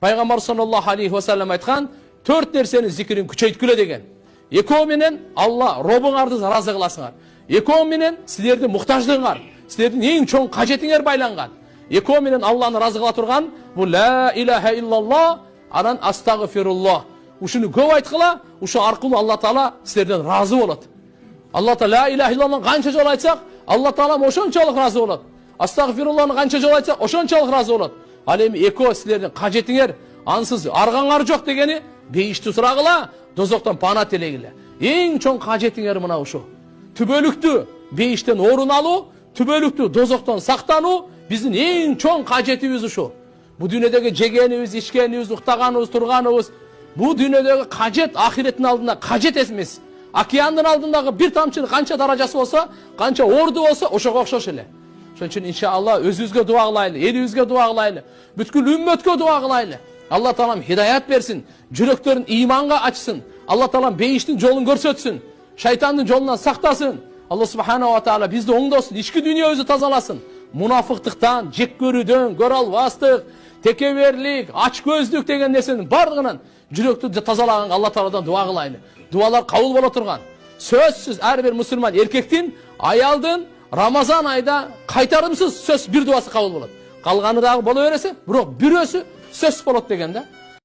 Пайғамбар саллаллаху алейхи ва саллям айтқан, 4 нәрсенің зикрін күшейткіле деген. Екеуі менен Алла робыңарды разы қыласыңар. Екеуі менен сіздерді мұқтаждығыңар, сіздердің ең чоң қажетіңер байланған. Екеуі менен Алланы разы қыла тұрған, бұл ла илаха иллаллах, анан астағфируллах. Ушыны көп айтқыла, ушы арқылы Алла Таала сіздерден разы болады. Алла Таала ла илаха иллаллах қанша жол айтсақ, Алла Таала ошончолық разы болады. Астағфируллахны қанша жол айтсақ, ошончолық разы болады. Ал эми экөө силердин кажетиңер ансыз аргаңар жок дегени бейишти сурагыла, дозоктон пана телегиле. Эң чоң кажетиңер мына ушу. Түбөлүктү бейиштен орун алуу, түбөлүктү дозоктон сактануу биздин эң чоң кажетибиз ушу. Бу дүйнөдөгү жегенибиз, ичкенибиз, уктаганыбыз, турганыбыз, бу дүйнөдөгү кажет ахиреттин алдында кажет эмес. Океандын алдындагы бир тамчынын канча даражасы болсо, канча орду болсо, ошого окшош эле. Шон үчүн иншалла өзүбүзгө дуа кылайлы, элибизге дуа кылайлы, бүткүл үммөткө дуа кылайлы. Алла Таалам хидаят берсин, жүрөктөрүн иманга ачсын. Алла Таалам бейиштин жолун көрсөтсүн, шайтандын жолунан сактасын. Алла субханаху ва таала бизди оңдосун, ички дүйнөбүздү тазаласын. Мунафыктыктан, жек көрүүдөн, көрө албастык, текеберлик, ач көздүк деген нерсенин бардыгынан жүрөктү тазалаган Алла Тааладан дуа кылайлы. Дуалар кабыл боло турган. Сөзсүз ар бир мусулман эркектин, аялдын Рамазан айда кайтарымсыз сөз бир дуасы кабыл болот. Калганы дагы боло бересе, бирок бирөөсү сөз болот деген да.